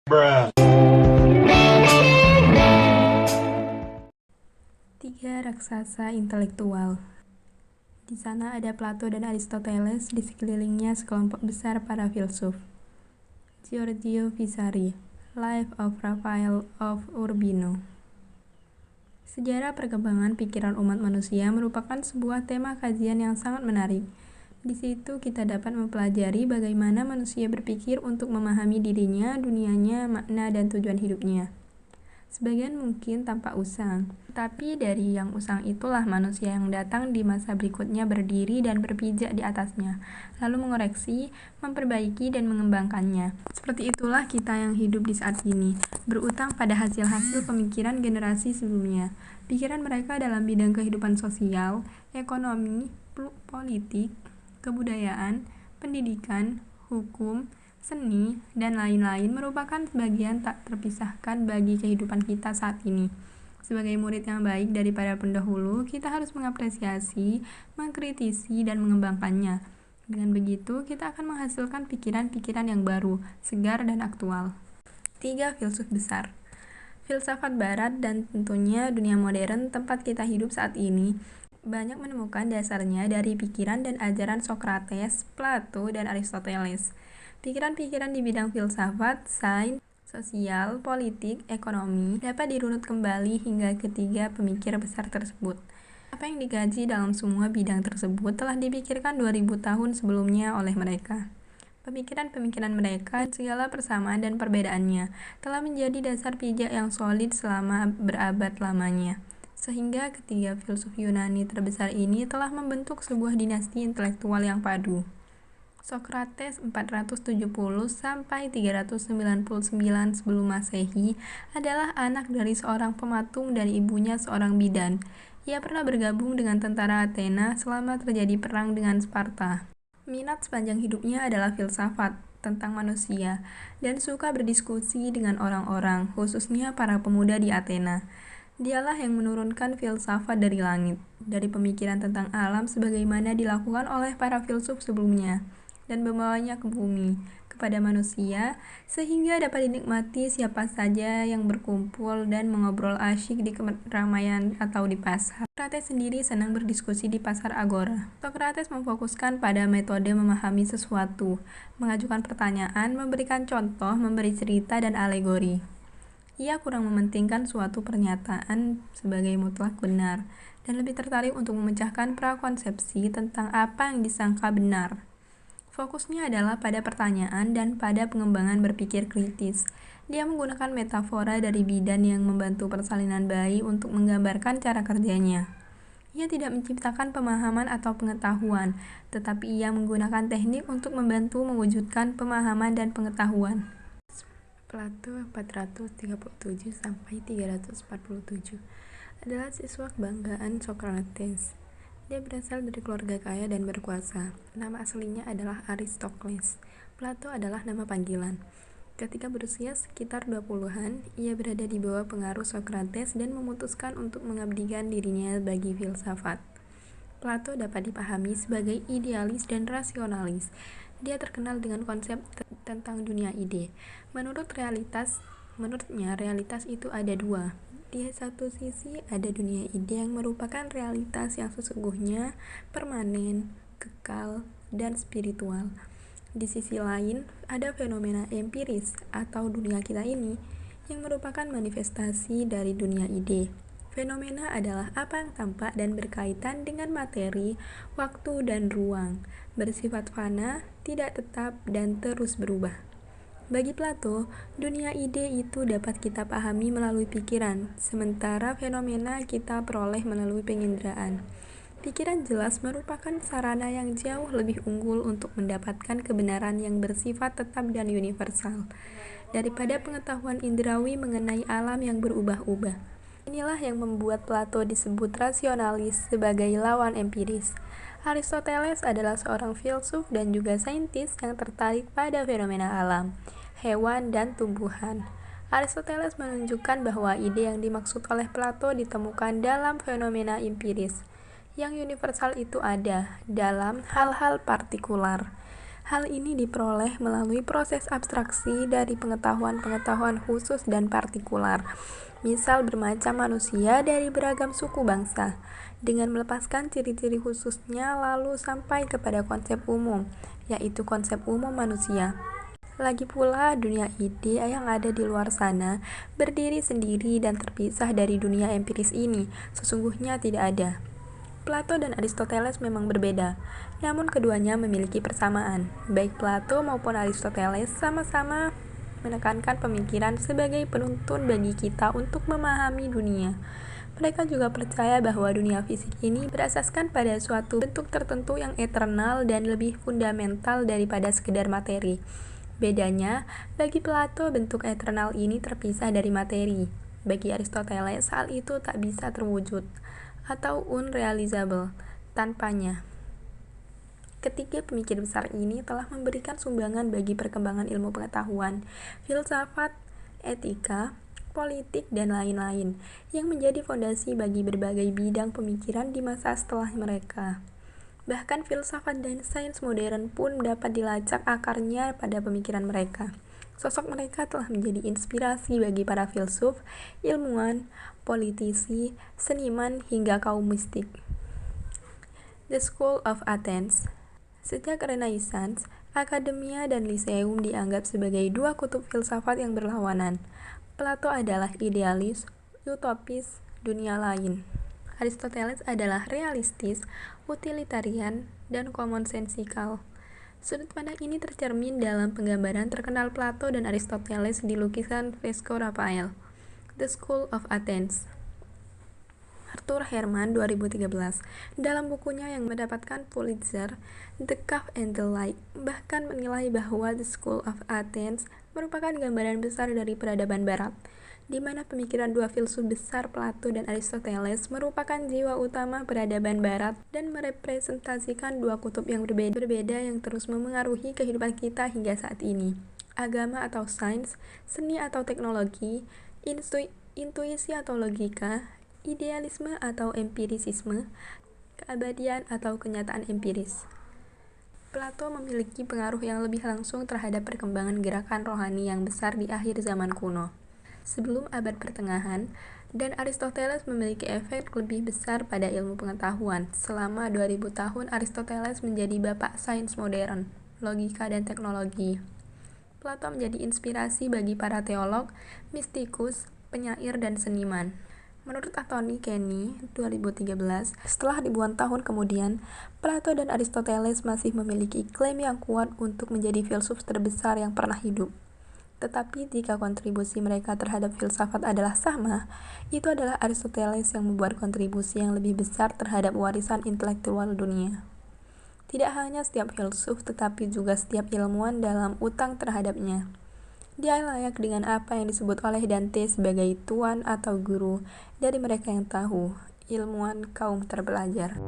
Bruh. Tiga raksasa intelektual. Di sana ada Plato dan Aristoteles, di sekelilingnya sekelompok besar para filsuf. Giorgio Vasari, Life of Raphael of Urbino. Sejarah perkembangan pikiran umat manusia merupakan sebuah tema kajian yang sangat menarik. Di situ kita dapat mempelajari bagaimana manusia berpikir untuk memahami dirinya, dunianya, makna, dan tujuan hidupnya. Sebagian mungkin tampak usang, tapi dari yang usang itulah manusia yang datang di masa berikutnya berdiri dan berpijak di atasnya, lalu mengoreksi, memperbaiki, dan mengembangkannya. Seperti itulah kita yang hidup di saat ini, berutang pada hasil-hasil pemikiran generasi sebelumnya. Pikiran mereka dalam bidang kehidupan sosial, ekonomi, politik, kebudayaan, pendidikan, hukum, seni, dan lain-lain merupakan sebagian tak terpisahkan bagi kehidupan kita saat ini. Sebagai murid yang baik dari para pendahulu, kita harus mengapresiasi, mengkritisi, dan mengembangkannya. Dengan begitu, kita akan menghasilkan pikiran-pikiran yang baru, segar, dan aktual. 3 filsuf besar. Filsafat barat dan tentunya dunia modern tempat kita hidup saat ini banyak menemukan dasarnya dari pikiran dan ajaran Socrates, Plato, dan Aristoteles. Pikiran-pikiran di bidang filsafat, sains, sosial, politik, ekonomi dapat dirunut kembali hingga ketiga pemikir besar tersebut. Apa yang dikaji dalam semua bidang tersebut telah dipikirkan 2000 tahun sebelumnya oleh mereka. Pemikiran-pemikiran mereka, segala persamaan dan perbedaannya, telah menjadi dasar pijak yang solid selama berabad lamanya. Sehingga ketiga filsuf Yunani terbesar ini telah membentuk sebuah dinasti intelektual yang padu. Socrates 470 sampai 399 sebelum Masehi adalah anak dari seorang pematung dan ibunya seorang bidan. Ia pernah bergabung dengan tentara Athena selama terjadi perang dengan Sparta. Minat sepanjang hidupnya adalah filsafat tentang manusia dan suka berdiskusi dengan orang-orang, khususnya para pemuda di Athena. Dialah yang menurunkan filsafat dari langit, dari pemikiran tentang alam sebagaimana dilakukan oleh para filsuf sebelumnya, dan membawanya ke bumi, kepada manusia, sehingga dapat dinikmati siapa saja yang berkumpul dan mengobrol asyik di keramaian atau di pasar. Socrates sendiri senang berdiskusi di pasar agora. Socrates memfokuskan pada metode memahami sesuatu, mengajukan pertanyaan, memberikan contoh, memberi cerita, dan alegori. Ia kurang mementingkan suatu pernyataan sebagai mutlak benar, dan lebih tertarik untuk memecahkan prakonsepsi tentang apa yang disangka benar. Fokusnya adalah pada pertanyaan dan pada pengembangan berpikir kritis. Dia menggunakan metafora dari bidan yang membantu persalinan bayi untuk menggambarkan cara kerjanya. Ia tidak menciptakan pemahaman atau pengetahuan, tetapi ia menggunakan teknik untuk membantu mewujudkan pemahaman dan pengetahuan. Plato 437 sampai 347 adalah siswa kebanggaan Socrates. Dia berasal dari keluarga kaya dan berkuasa. Nama aslinya adalah Aristokles. Plato adalah nama panggilan. Ketika berusia sekitar 20-an, ia berada di bawah pengaruh Socrates dan memutuskan untuk mengabdikan dirinya bagi filsafat. Plato dapat dipahami sebagai idealis dan rasionalis. Dia terkenal dengan konsep tentang dunia ide. Menurutnya realitas itu ada dua. Di satu sisi ada dunia ide yang merupakan realitas yang sesungguhnya, permanen, kekal, dan spiritual. Di sisi lain, ada fenomena empiris atau dunia kita ini yang merupakan manifestasi dari dunia ide. Fenomena adalah apa yang tampak dan berkaitan dengan materi, waktu, dan ruang, bersifat fana, tidak tetap, dan terus berubah. Bagi Plato, dunia ide itu dapat kita pahami melalui pikiran, sementara fenomena kita peroleh melalui penginderaan. Pikiran jelas merupakan sarana yang jauh lebih unggul untuk mendapatkan kebenaran yang bersifat tetap dan universal, daripada pengetahuan indrawi mengenai alam yang berubah-ubah. Inilah yang membuat Plato disebut rasionalis sebagai lawan empiris. Aristoteles adalah seorang filsuf dan juga saintis yang tertarik pada fenomena alam, hewan, dan tumbuhan. Aristoteles menunjukkan bahwa ide yang dimaksud oleh Plato ditemukan dalam fenomena empiris. Yang universal itu ada dalam hal-hal partikular. Hal ini diperoleh melalui proses abstraksi dari pengetahuan-pengetahuan khusus dan partikular, misal bermacam manusia dari beragam suku bangsa, dengan melepaskan ciri-ciri khususnya lalu sampai kepada konsep umum, yaitu konsep umum manusia. Lagi pula, dunia ide yang ada di luar sana berdiri sendiri dan terpisah dari dunia empiris ini, sesungguhnya tidak ada. Plato dan Aristoteles memang berbeda, namun keduanya memiliki persamaan. Baik Plato maupun Aristoteles sama-sama menekankan pemikiran sebagai penuntun bagi kita untuk memahami dunia. Mereka juga percaya bahwa dunia fisik ini berasaskan pada suatu bentuk tertentu yang eternal dan lebih fundamental daripada sekedar materi. Bedanya, bagi Plato bentuk eternal ini terpisah dari materi. Bagi Aristoteles, hal itu tak bisa terwujud atau unrealizable tanpanya. Ketiga pemikir besar ini telah memberikan sumbangan bagi perkembangan ilmu pengetahuan, filsafat, etika, politik, dan lain-lain, yang menjadi fondasi bagi berbagai bidang pemikiran di masa setelah mereka. Bahkan filsafat dan sains modern pun dapat dilacak akarnya pada pemikiran mereka. Sosok mereka telah menjadi inspirasi bagi para filsuf, ilmuwan, politisi, seniman, hingga kaum mistik. The School of Athens. Sejak Renaissance, akademia dan liseum dianggap sebagai dua kutub filsafat yang berlawanan. Plato adalah idealis, utopis, dunia lain. Aristoteles adalah realistis, utilitarian, dan common-sensical. Sudut pandang ini tercermin dalam penggambaran terkenal Plato dan Aristoteles di lukisan fresko Rafael, The School of Athens. Arthur Herman 2013 dalam bukunya yang mendapatkan Pulitzer, The Cave and the Light, bahkan menilai bahwa The School of Athens merupakan gambaran besar dari peradaban barat, di mana pemikiran dua filsuf besar Plato dan Aristoteles merupakan jiwa utama peradaban barat dan merepresentasikan dua kutub yang berbeda yang terus memengaruhi kehidupan kita hingga saat ini. Agama atau sains, seni atau teknologi, intuisi atau logika, idealisme atau empirisisme, keabadian atau kenyataan empiris. Plato memiliki pengaruh yang lebih langsung terhadap perkembangan gerakan rohani yang besar di akhir zaman kuno, sebelum abad pertengahan, dan Aristoteles memiliki efek lebih besar pada ilmu pengetahuan. Selama 2000 tahun, Aristoteles menjadi bapak sains modern, logika, dan teknologi. Plato menjadi inspirasi bagi para teolog, mistikus, penyair, dan seniman. Menurut Anthony Kenny 2013, setelah ribuan tahun kemudian, Plato dan Aristoteles masih memiliki klaim yang kuat untuk menjadi filsuf terbesar yang pernah hidup. Tetapi jika kontribusi mereka terhadap filsafat adalah sama, itu adalah Aristoteles yang membuat kontribusi yang lebih besar terhadap warisan intelektual dunia. Tidak hanya setiap filsuf, tetapi juga setiap ilmuwan dalam utang terhadapnya. Dia layak dengan apa yang disebut oleh Dante sebagai tuan atau guru dari mereka yang tahu, ilmuwan kaum terpelajar.